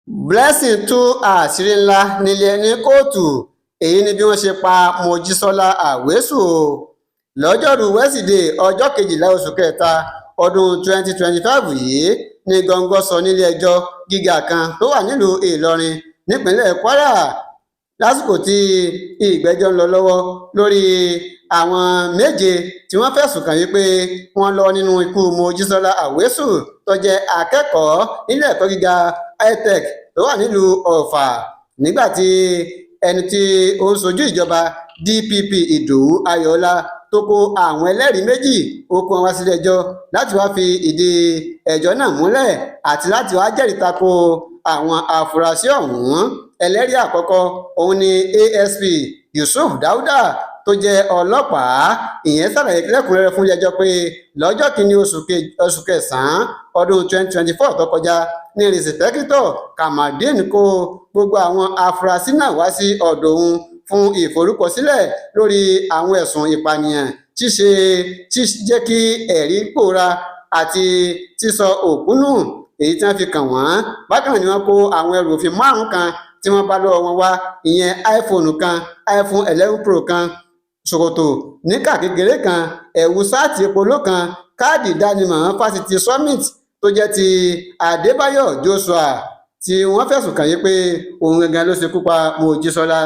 Blessing tú àṣírí ńlá ní kóòtù. Èyí ni bí wọ́n ṣe pa Mojísọ́lá Àwésù o. Lọ́jọ́rùú wẹ́sídẹ̀ẹ́ ọjọ́ 12 oṣù kẹta ọdún 2025 yìí ní gọ́ngọ́ sọ nílé-ẹjọ́ gíga kan tó wà nílùú Ìlọrin nípínlẹ̀ Kwara lásìkò tí ìgbẹ́jọ́ ń lọ lọ́wọ́ lórí àwọn méje tí wọ́n fẹ̀sùn kàn wípé wọ́n lọ́wọ́ nínú ikú Mojísọ́lá Àwésù tó jẹ́ akẹ́kọ̀ọ́ nílé ẹ̀kọ́ gíga ITech tó wà nílùú Ọ̀fà, nígbà tí ẹni tí ó ń ṣojú ìjọba DPP Ìdòwú Ayọ̀ọ́lá tó kó àwọn ẹlẹ́rìí méjì ó kó wọn wá sílé-ẹjọ́ láti wá fi ìdí ẹjọ́ náà múlẹ̀ àti láti wá jẹ́rìí tako àwọn afurasí ọ̀hún. Ẹlẹ́rìí àkọ́kọ́ òun ni ASP Yusuf Dauda tó jẹ́ ọlọ́pàá. Ìyẹn ṣàlàyé lẹ́kùnrẹ́rẹ́ fún ilé-ẹjọ́ pé lọ́jọ́ 1 oṣù kẹsàn-án ọdún 2024 tó kọjá ní rìsípẹ́kítọ̀ Kamaldeen kó gbogbo àwọn afurasí náà wá sí ọ̀dọ̀ òun fún ìforúkọsílẹ̀ lórí àwọn ẹ̀sùn ìpànìyàn, jẹ́ kí ẹ̀rí pòórá àti sísọ òkú nù, èyí tí wọ́n fi kàn wọ́n. Bákan náà ni wọ́n kó àwọn ẹrù òfin 5 kan tí wọ́n bá lọ́wọ́ wọn wá, ìyẹn iPhone kan, iPhone 11 Pro kan, ṣòkòtò níkà kékeré kan, ẹ̀wù sáàtì polo kan, káàdì ìdánimọ̀ fásitì Summit tó jẹ́ ti Adébáyọ̀ Joshua tí wọ́n fẹ̀sùn kàn yí pé òun gangan ló ṣekú pa Mojísọ́lá.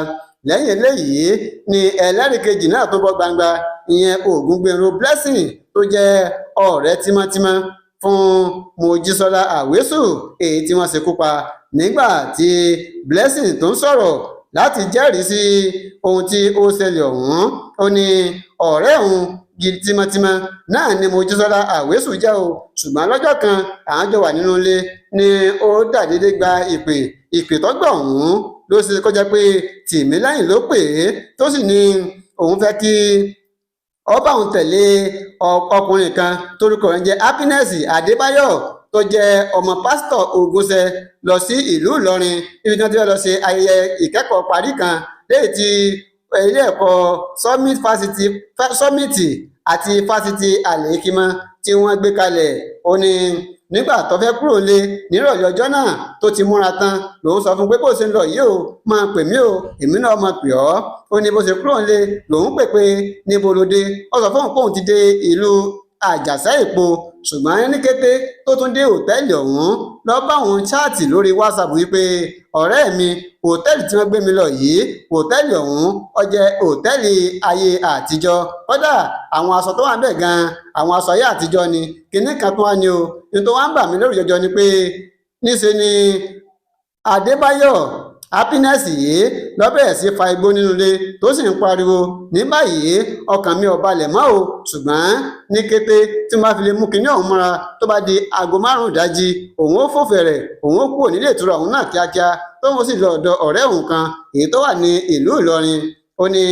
Lẹ́yìn eléyìí ni ẹlẹ́rìí kejì náà tó bọ́ gbangba, ìyẹn Ògúngbèrò Blessing tó jẹ́ ọ̀rẹ́ tímọ́tímọ́ fún Mojísọ́lá Àwésù èyí tí wọ́n ṣekú pa. Nígbà tí Blessing tó ń sọ̀rọ̀ láti jẹ́rìí sí ohun tí ó ṣẹlẹ̀ ọ̀hún, ó ní ọ̀rẹ́ òun gidi tímọ́tímọ́ náà ni Mojísọ́lá Àwésù jẹ́ o, ṣùgbọ́n lọ́jọ́ kan àwọn jọ wà nínú ilé ni ó dàdédé gba ìpè tó gbà ọ̀hún ló ṣe kó jẹ́ pé Tìmílẹ́yìn ló pè é tó sì ní òun fẹ́ kí ó bá òun tẹ̀lé ọkùnrin kan torúkọ rẹ̀ jẹ́ Happiness Adébáyọ̀ tó jẹ́ ọmọ pásítọ̀ Ògúnṣẹ́ lọ sí ìlú Ìlọrin níbi tí wọ́n ti fẹ́ lọ ṣe ayẹyẹ ìkẹ́kọ̀ọ́ parí kan léyìí tí ilé ẹ̀kọ́ Summit àti fásitì Al-Hikmat tí wọ́n gbé kalẹ̀. Ó ní nígbà tó fẹ́ kúrò lé nírọ̀lẹ́ ọjọ́ náà tó ti múra tán lòun sọ fún pé bó ṣe ń lọ yìí o máa pè mí o, èmi náà máa pè ọ́. Ó ní bó ṣe kúrò lé lòun pè pé níbo ló dé. Ó sọ fún òun pé òun ti dé ìlú Àjàṣà Èpo, ṣùgbọ́n ní kété tó tún dé òtẹ́ẹ̀lì ọ̀hún lọ bá òun chaàtì lórí WhatsApp wípé ọ̀rẹ́ mi, òtẹ́ẹ̀lì tí wọ́n gbé mi lọ yìí, òtẹ́ẹ̀lì ọ̀hún ó jẹ́ òtẹ́ẹ̀lì ayé àtijọ́, kódà àwọn aṣọ tó wà ń bẹ̀ gan-an àwọn aṣọ ayé àtijọ́ ni, kinní kan tó wá ní o. ní tó wá ń bà mí lórí jọjọ ni pé níṣe ni Adébáyọ̀ Happiness yìí ló bẹ̀rẹ̀ sí fa igbó nínú ilé tó sì ń pariwo. Ní báyìí ọkàn mi ò balẹ̀ mọ́ o, ṣùgbọ́n ní kété tí wọ́n bá fi lè mú kinní ọ̀hún mọ́ra tó bá di aago 5 ìdájí òun ó fò fẹ̀rẹ̀, òun ó kúrò nílé ìtura ọ̀hún náà kíákíá tóun sì lọ ọ̀dọ̀ ọ̀rẹ́ òun kan èyí tó wà ní ìlú Ìlọrin. Ó ní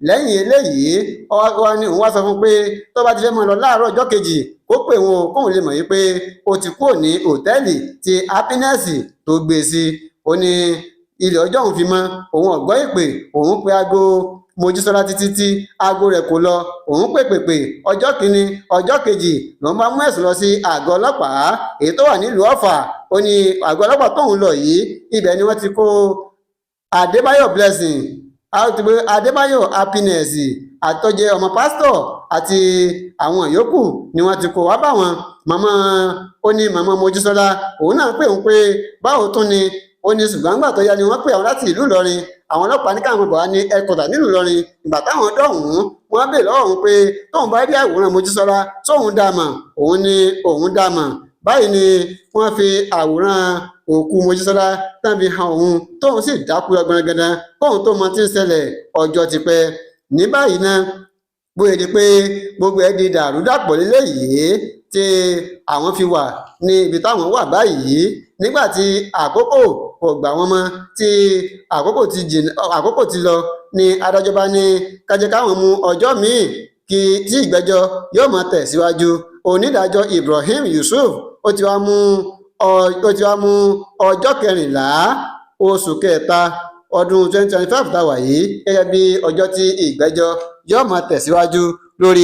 lẹ́yìn eléyìí òun wá sọ fún pé tó bá ti fẹ́ mọ́ lọ láàárọ̀ ọjọ́ kejì kó pè wọn kóun lè mọ̀ yí pé ó ti kúrò ní òtẹ́ẹ̀lì tí Happiness tó gbé sí. Ó ní ilé ọjọ́ òun fi mọ́, òun ọ̀gbọ́ ìpè, òun pe aago Mojísọ́lá títí tí aago rẹ̀ kò lọ, òun pè ọjọ́ kìíní ọjọ́ kejì lòun bá mú ẹ̀sùn lọ sí àgọ́ ọlọ́pàá èyí tó wà nílùú Ọ̀fà. Ó ní àgọ́ ọlọ́pàá tóun lọ yìí ibẹ̀ ni wọ́n ti kó Adébáyọ̀ Blessing, Adébáyọ̀ Happiness àtọ́jẹ́ ọmọ pásítọ̀ àti àwọn yòókù ni wọ́n ti kó wá bá wọn. Ó ní màmá Mojísọ́lá òun náà pè òun pé báwo tún ni. Ó ní ṣùgbọ́n nígbà tó yá ni wọ́n pè àwọn láti ìlú Ìlọrin, àwọn ọlọ́pàá ní káwọn bọ̀ wá ní ẹ̀kọ́tà nílùú Ìlọrin. Ìgbà táwọn dọ̀hún wọ́n bèèrè lọ́wọ́ òun pé tóun bá rí àwòrán Mojísọ́lá tóun dá mọ̀, òun ní òun dá mọ̀. Báyìí ni wọ́n fi àwòrán òkú Mojísọ́lá tán fi hàn òun tóun sì dákú ọgbọ̀nrẹ̀gẹ̀dẹ̀ kóun tó mọ tí ń ṣẹlẹ̀ ọjọ́ ti pẹ́. Ní báyìí náà bóyá di pé gbogbo ẹ̀ di dàrúdàpọ̀ léléyìí tí àwọn fi wà ní ibi táwọn wà báyìí nígbà tí àkókò kò gbà wọ́n mọ́, tí àkókò ti lọ ní adájọ́ bá ní kájẹ́ káwọn mú ọjọ́ míì tí ìgbẹ́jọ́ yóò máa tẹ̀síwájú. Onídàájọ́ Ibrahim Yusuf ó ti wá mú ọjọ́ 14 oṣù kẹta ọdún 2025 tá wà yìí gẹ́gẹ́ bí ọjọ́ tí ìgbẹ́jọ́ yóò máa tẹ̀síwájú lórí